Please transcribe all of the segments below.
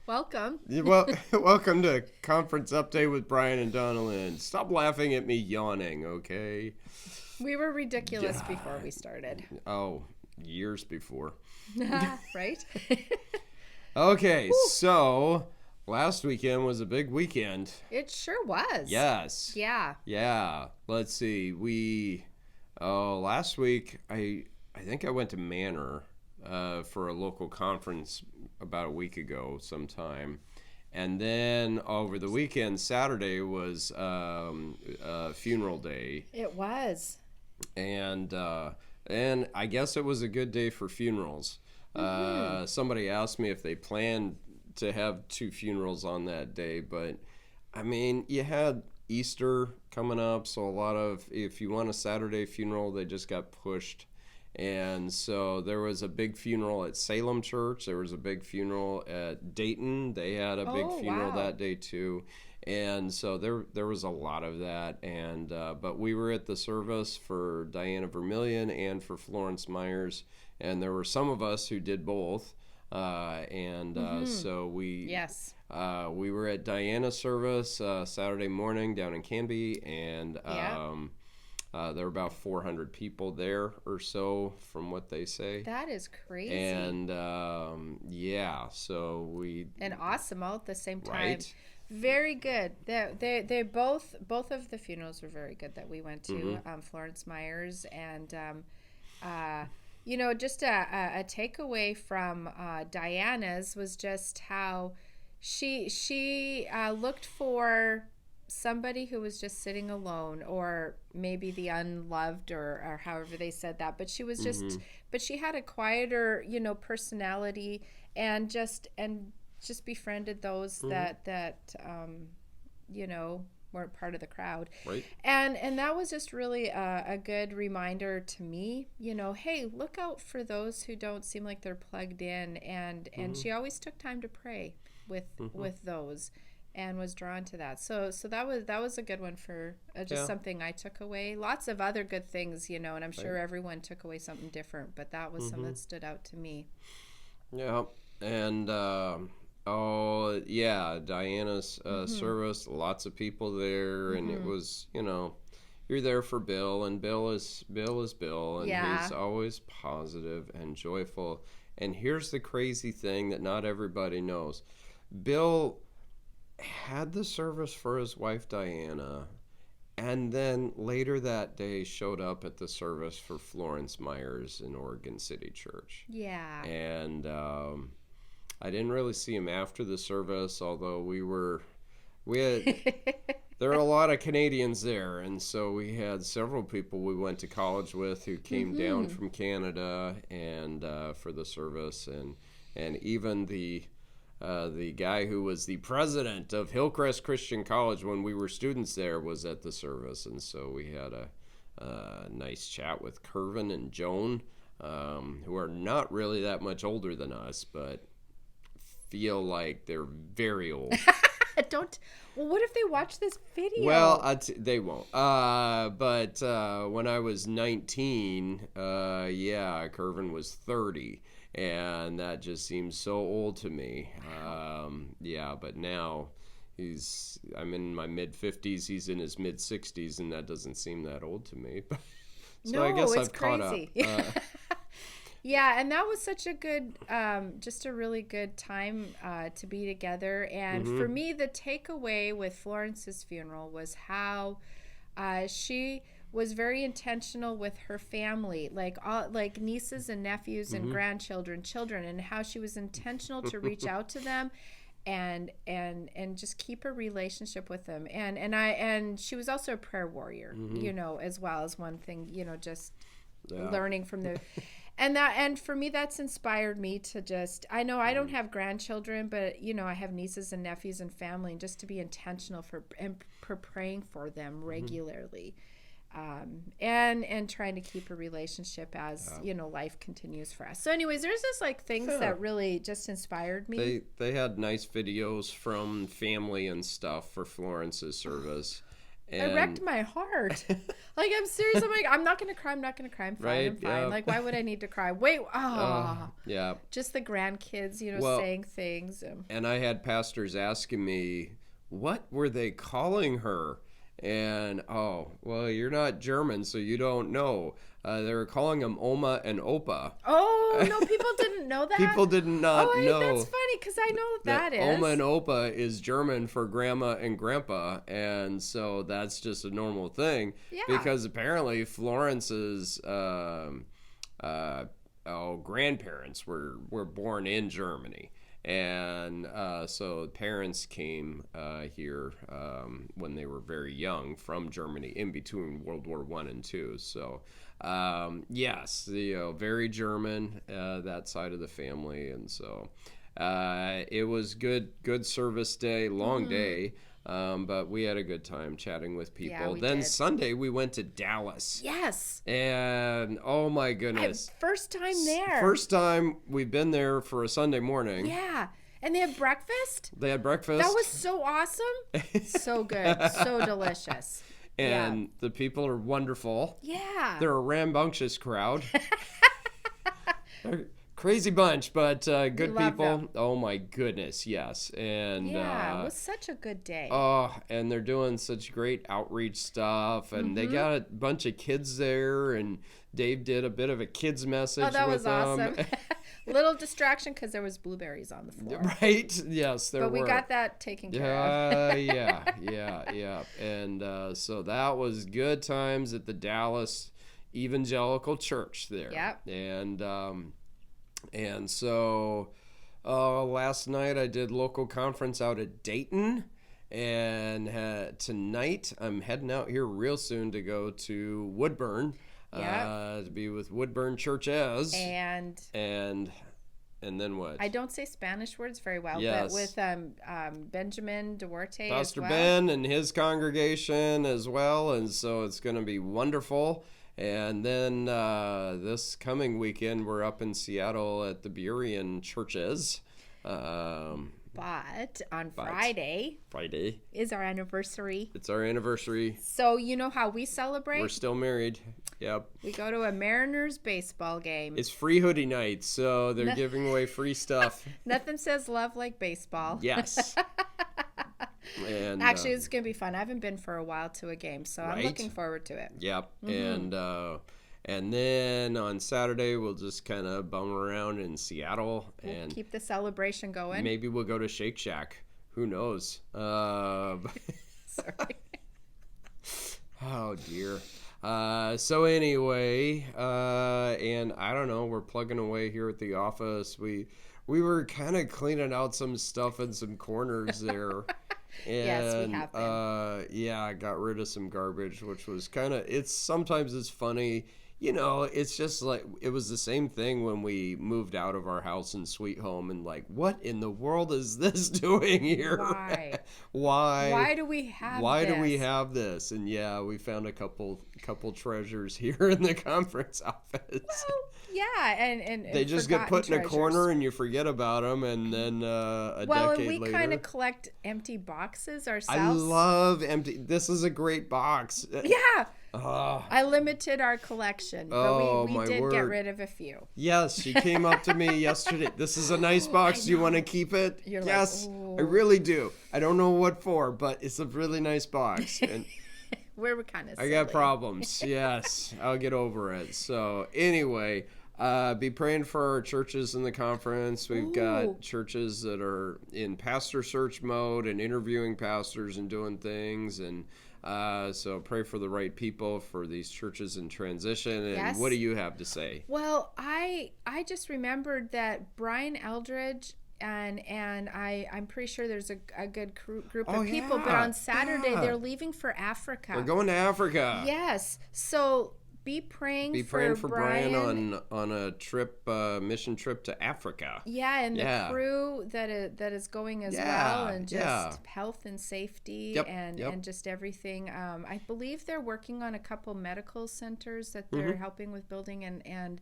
Welcome. Well, welcome to Conference Update with Brian and Donalyn. Stop laughing at me yawning, okay? We were ridiculous before we started. Oh, years before. Right? Okay, so last weekend was a big weekend. It sure was. Yes. Yeah. Yeah. Let's see. Last week I think I went to Manor for a local conference about a week ago sometime. And then over the weekend, Saturday was funeral day. It was. And I guess it was a good day for funerals. Somebody asked me if they planned to have two funerals on that day, but I mean, you had Easter coming up, so if you want a Saturday funeral, they just got pushed. And so there was a big funeral at Salem Church. There was a big funeral at Dayton. They had a big funeral that day too. And so there was a lot of that. And but we were at the service for Diana Vermillion and for Florence Myers. And there were some of us who did both. So we were at Diana's service Saturday morning down in Canby. And there were about 400 people there or so, from what they say. That is crazy. And so we and awesome all at the same time. Right? Very good. They both of the funerals were very good that we went to. Florence Myers and just a takeaway from Diana's was just how she looked for somebody who was just sitting alone, or maybe the unloved, or however they said that, but she was just but she had a quieter personality, and just befriended those that weren't part of the crowd, right? And that was just really a good reminder to me, hey, look out for those who don't seem like they're plugged in, and she always took time to pray with those, and was drawn to that. So that was a good one for something I took away. Lots of other good things, and I'm sure everyone took away something different, but that was something that stood out to me. Yeah. And Diana's service, lots of people there, and it was, you're there for Bill, and Bill is Bill, and he's always positive and joyful. And here's the crazy thing that not everybody knows. Bill had the service for his wife Diana, and then later that day showed up at the service for Florence Myers in Oregon City Church. Yeah. And I didn't really see him after the service, although there are a lot of Canadians there, and so we had several people we went to college with who came down from Canada and for the service, and even the guy who was the president of Hillcrest Christian College when we were students there was at the service. And so we had a nice chat with Kervin and Joan, who are not really that much older than us, but feel like they're very old. Well, what if they watch this video? Well, they won't. But when I was 19, Kervin was 30. And that just seems so old to me. But now I'm in my mid-50s, he's in his mid-60s, and that doesn't seem that old to me. So I guess I've caught up. Yeah, and that was such a good, just a really good time to be together. And for me, the takeaway with Florence's funeral was how she was very intentional with her family, like nieces and nephews and grandchildren, children, and how she was intentional to reach out to them and just keep a relationship with them. And she was also a prayer warrior, as well as one thing, learning from the and for me, that's inspired me to just, I know I don't have grandchildren, but I have nieces and nephews and family, and just to be intentional for praying for them regularly. And trying to keep a relationship as life continues for us. So anyways, there's just things that really just inspired me. They had nice videos from family and stuff for Florence's service, I wrecked my heart. Like, I'm serious. I'm like, I'm not going to cry. I'm not going to cry. I'm fine. Right? I'm fine. Yeah. Like, why would I need to cry? Wait. Yeah. Just the grandkids, Well, saying things. And I had pastors asking me, what were they calling her? And, well, you're not German, so you don't know. They were calling them Oma and Opa. Oh, no, people didn't know that? People did not know. That's funny, because I know that is. Oma and Opa is German for grandma and grandpa, and so that's just a normal thing. Yeah. Because apparently Florence's grandparents were born in Germany. And so parents came here when they were very young from Germany in between World War I and II. So, yes, very German, that side of the family. And so it was good service day, long day. But we had a good time chatting with people. Yeah, we then did. Sunday we went to Dallas. Yes. And oh my goodness. First time there. First time we've been there for a Sunday morning. Yeah. And they had breakfast. They had breakfast. That was so awesome. So good. So delicious. And the people are wonderful. Yeah. They're a rambunctious crowd. They're a crazy bunch, but good people. Them. Oh my goodness, yes. And it was such a good day. And they're doing such great outreach stuff, and they got a bunch of kids there, and Dave did a bit of a kids message with them. Oh, that was awesome. Little distraction because there was blueberries on the floor. Right? Yes, there were. But we got that taken care of. Yeah. And so that was good times at the Dallas Evangelical Church there. Yep. And so last night I did local conference out at Dayton. And tonight I'm heading out here real soon to go to Woodburn. To be with Woodburn Churches. And then what? I don't say Spanish words very well, yes. But with Benjamin Duarte Pastor as well. Ben and his congregation as well, and so it's going to be wonderful. And then this coming weekend, we're up in Seattle at the Burien Churches. But on Friday is our anniversary. It's our anniversary. So you know how we celebrate? We're still married. Yep. We go to a Mariners baseball game. It's free hoodie night, so they're giving away free stuff. Nothing says love like baseball. Yes. And actually, it's going to be fun. I haven't been for a while to a game, so I'm looking forward to it. Yep. And then on Saturday, we'll just kind of bum around in Seattle and keep the celebration going. Maybe we'll go to Shake Shack. Who knows? Sorry. Oh, dear. So anyway, and I don't know, we're plugging away here at the office. We were kind of cleaning out some stuff in some corners there. And, yes, we have been. I got rid of some garbage, which was sometimes it's funny. It's just like, it was the same thing when we moved out of our house in Sweet Home and like, what in the world is this doing here? Why do we have this? And we found a couple treasures here in the conference office. Well, yeah, and they just get put in a corner and you forget about them, and then a decade later. Well, we kind of collect empty boxes ourselves. I love empty. This is a great box. Yeah. I limited our collection, but we did get rid of a few. Yes, she came up to me yesterday. This is a nice box. Do you want to keep it? You're yes, like, I really do. I don't know what for, but it's a really nice box. And we're kind of silly. I got problems. Yes, I'll get over it. So anyway, be praying for our churches in the conference. We've got churches that are in pastor search mode and interviewing pastors and doing things, and so pray for the right people for these churches in transition. And yes. What do you have to say? Well, I just remembered that Brian Eldridge and I'm pretty sure there's a good group of people. But on Saturday they're leaving for Africa. They're going to Africa. Yes. So be praying Be for praying for Brian Brian on a trip, mission trip to Africa. Yeah, and Yeah. the crew that is going as Yeah, well, and yeah. just health and safety, Yep, and yep. and just everything. I believe they're working on a couple medical centers that they're helping with building, and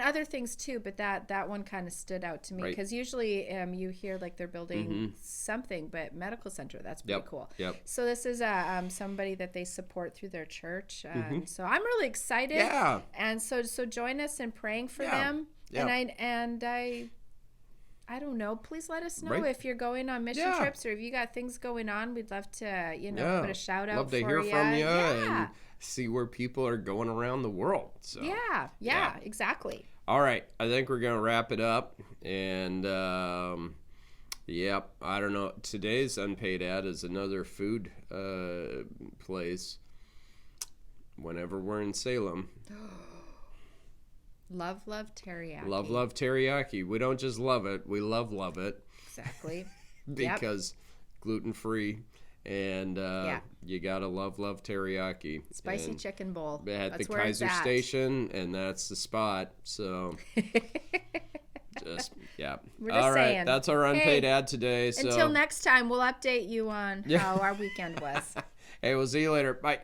other things too. But that one kind of stood out to me Right. because usually you hear like they're building something, but medical center, that's pretty Yep, cool. yep. So this is somebody that they support through their church. So I'm really excited. Yeah. And so join us in praying for Yeah. them. Yeah. And I don't know. Please let us know Right. if you're going on mission Yeah. trips or if you got things going on. We'd love to, Yeah. put a shout out Love to for hear you. from you Yeah. and see where people are going around the world. So Yeah, exactly. All right, I think we're gonna wrap it up, and yep, I don't know. Today's unpaid ad is another food place. Whenever we're in Salem, Love teriyaki. love teriyaki. We don't just love it; we love it Exactly. because gluten free, and you gotta love teriyaki. Spicy And chicken bowl. at That's the where it's Kaiser at. Station, and that's the spot. So, just We're just all right, saying. that's our unpaid Hey, ad today. So Until next time, we'll update you on how our weekend was. hey, we'll see you later. Bye.